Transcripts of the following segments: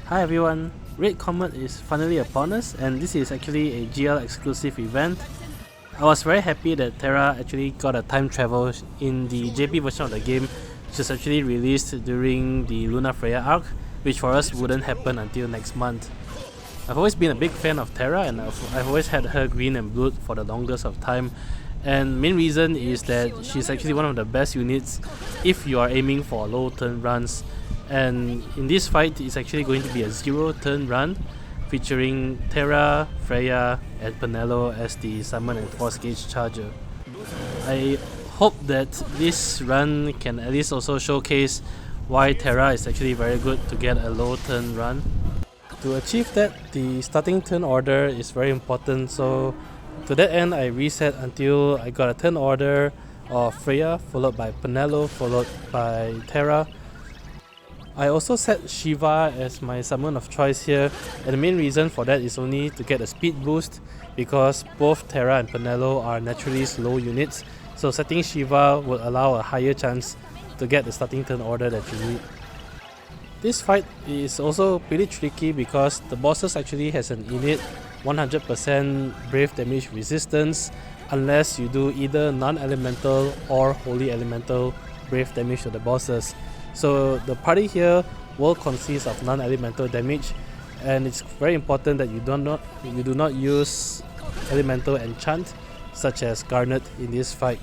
Hi everyone, Red Comet is finally upon us, and this is actually a GL exclusive event. I was very happy that Terra actually got a time travel in the JP version of the game, which is actually released during the Luna Freya arc, which for us wouldn't happen until next month. I've always been a big fan of Terra, and I've always had her green and blue for the longest of time. And main reason is that she's actually one of the best units if you are aiming for low turn runs. And in this fight, it's actually going to be a 0 turn run featuring Terra, Freya, and Penelo as the summon and force gauge charger. I hope that this run can at least also showcase why Terra is actually very good to get a low turn run. To achieve that, the starting turn order is very important, so to that end I reset until I got a turn order of Freya followed by Penelo followed by Terra. I also set Shiva as my summon of choice here, and the main reason for that is only to get a speed boost because both Terra and Penelo are naturally slow units, so setting Shiva will allow a higher chance to get the starting turn order that you need. This fight is also pretty tricky because the bosses actually has an innate 100% brave damage resistance unless you do either non-elemental or wholly elemental brave damage to the bosses. So the party here will consist of non-elemental damage, and it's very important that you do not use elemental enchant such as Garnet in this fight.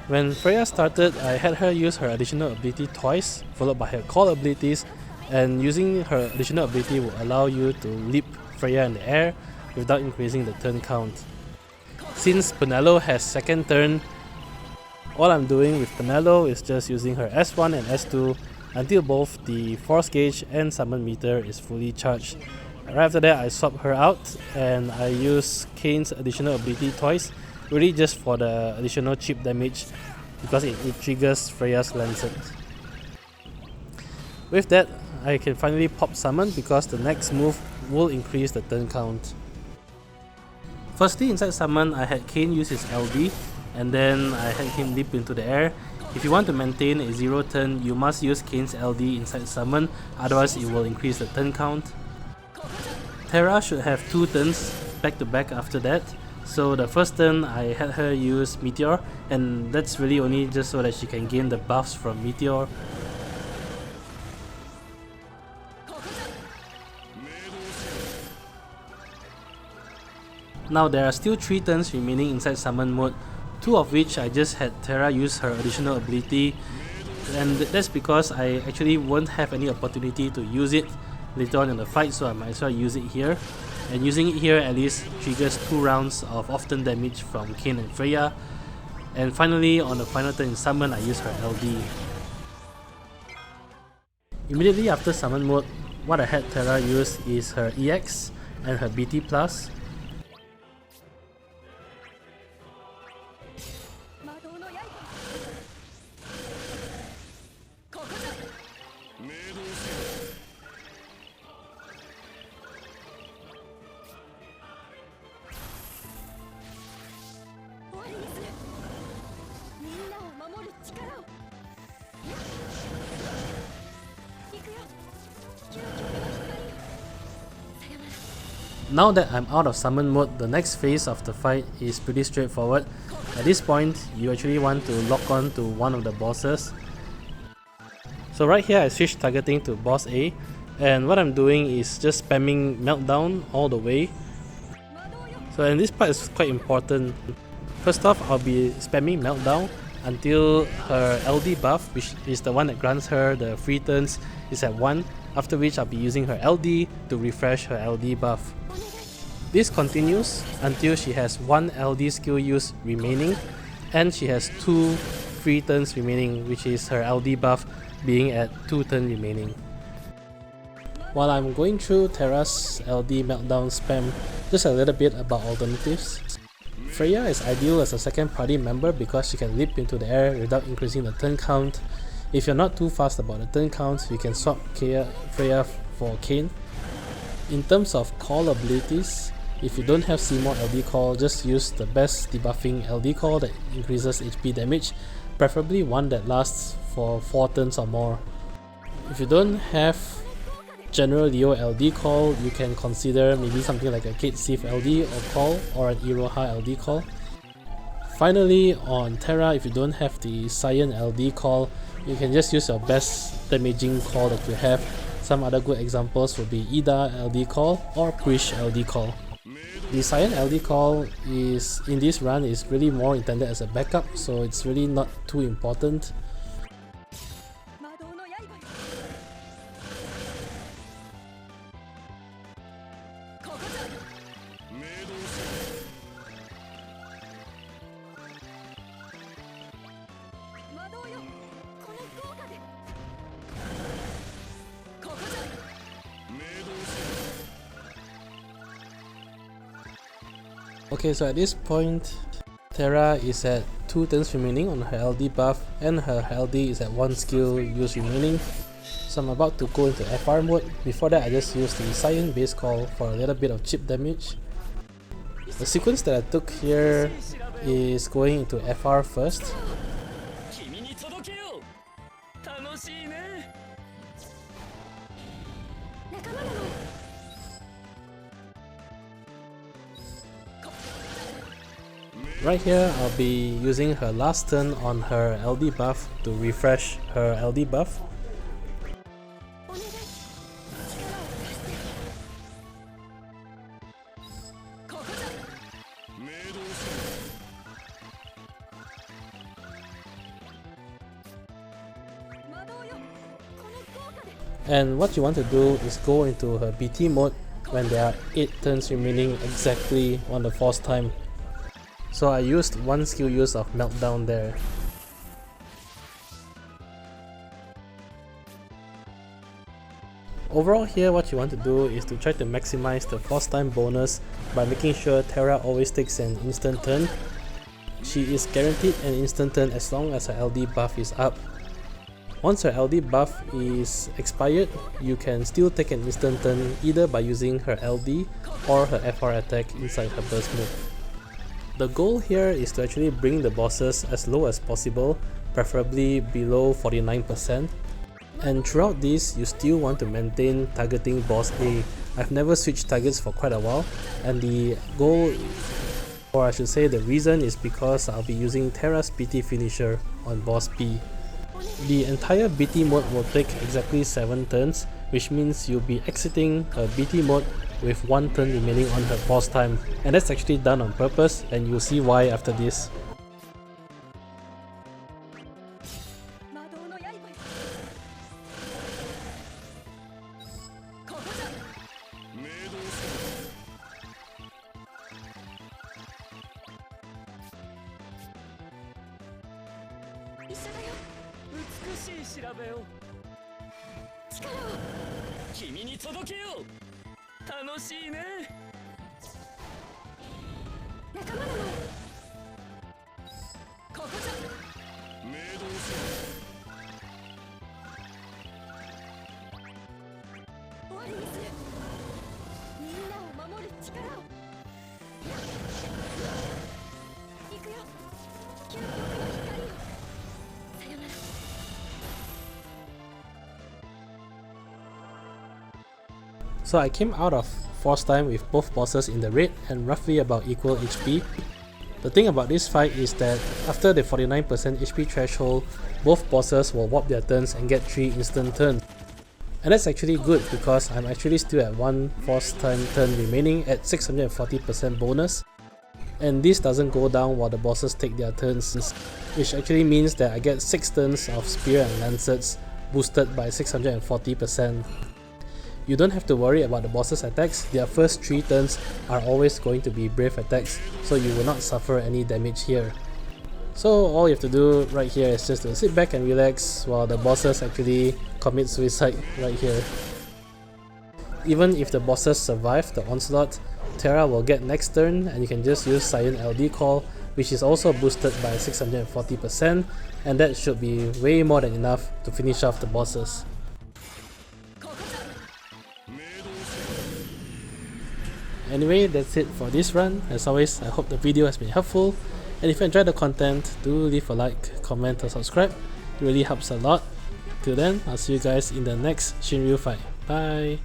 When Freya started, I had her use her additional ability twice, followed by her call abilities, and using her additional ability will allow you to leap Freya in the air without increasing the turn count. Since Penelo has second turn, all I'm doing with Penelo is just using her S1 and S2 until both the force gauge and summon meter is fully charged. Right after that, I swap her out and I use Kain's additional ability twice, really just for the additional chip damage because it triggers Freya's Lancets. With that, I can finally pop summon because the next move will increase the turn count. Firstly, inside summon, I had Kain use his LD, and then I had him leap into the air. If you want to maintain a 0 turn, you must use Kain's LD inside summon, otherwise it will increase the turn count. Terra should have 2 turns back to back after that, so the first turn I had her use Meteor, and that's really only just so that she can gain the buffs from Meteor. Now there are still 3 turns remaining inside summon mode, 2 of which I just had Terra use her additional ability, and that's because I actually won't have any opportunity to use it later on in the fight, so I might as well use it here. And using it here at least triggers 2 rounds of off-turn damage from Kain and Freya. And finally, on the final turn in summon, I use her LD. Immediately after summon mode, what I had Terra use is her EX and her BT+. Now that I'm out of summon mode, the next phase of the fight is pretty straightforward. At this point, you actually want to lock on to one of the bosses. So right here I switched targeting to boss A, and what I'm doing is just spamming Meltdown all the way. So and this part is quite important. First off, I'll be spamming Meltdown until her LD buff, which is the one that grants her the free turns, is at 1, after which I'll be using her LD to refresh her LD buff. This continues until she has 1 LD skill use remaining and she has 2 free turns remaining, which is her LD buff being at 2 turns remaining. While I'm going through Terra's LD Meltdown spam, just a little bit about alternatives. Freya is ideal as a second party member because she can leap into the air without increasing the turn count. If you're not too fast about the turn count, you can swap Freya for Kain. In terms of call abilities, if you don't have Seymour LD call, just use the best debuffing LD call that increases HP damage, preferably one that lasts for 4 turns or more. If you don't have general Leo LD call, you can consider maybe something like a Cait Sith LD or call, or an Iroha LD call. Finally, on Terra, if you don't have the Cyan LD call, you can just use your best damaging call that you have. Some other good examples would be Ida LD call or Prishe LD call. The Cyan LD call is, in this run, is really more intended as a backup, so it's really not too important. Okay, so at this point, Terra is at 2 turns remaining on her LD buff, and her LD is at 1 skill use remaining. So I'm about to go into FR mode. Before that, I just used the Cyan base call for a little bit of chip damage. The sequence that I took here is going into FR first. Right here, I'll be using her last turn on her LD buff to refresh her LD buff. And what you want to do is go into her BT mode when there are 8 turns remaining exactly on the force time. So I used 1 skill use of Meltdown there. Overall here, what you want to do is to try to maximize the force time bonus by making sure Terra always takes an instant turn. She is guaranteed an instant turn as long as her LD buff is up. Once her LD buff is expired, you can still take an instant turn either by using her LD or her FR attack inside her burst move. The goal here is to actually bring the bosses as low as possible, preferably below 49%. And throughout this, you still want to maintain targeting boss A. I've never switched targets for quite a while, and the goal, or I should say the reason, is because I'll be using Terra's BT finisher on boss B. The entire BT mode will take exactly 7 turns, which means you'll be exiting her BT mode with 1 turn remaining on her force time, and that's actually done on purpose, and you'll see why after this. So I came out of force time with both bosses in the red and roughly about equal HP. The thing about this fight is that after the 49% HP threshold, both bosses will warp their turns and get 3 instant turns. And that's actually good because I'm actually still at 1 force time turn remaining at 640% bonus. And this doesn't go down while the bosses take their turns, which actually means that I get 6 turns of Spear and Lancets boosted by 640%. You don't have to worry about the boss's attacks. Their first 3 turns are always going to be brave attacks, so you will not suffer any damage here. So all you have to do right here is just to sit back and relax while the bosses actually commit suicide right here. Even if the bosses survive the onslaught, Terra will get next turn and you can just use Cyan LD call, which is also boosted by 640%, and that should be way more than enough to finish off the bosses. Anyway, that's it for this run. As always, I hope the video has been helpful, and if you enjoyed the content, do leave a like, comment or subscribe. It really helps a lot. Till then, I'll see you guys in the next Shinryu fight. Bye.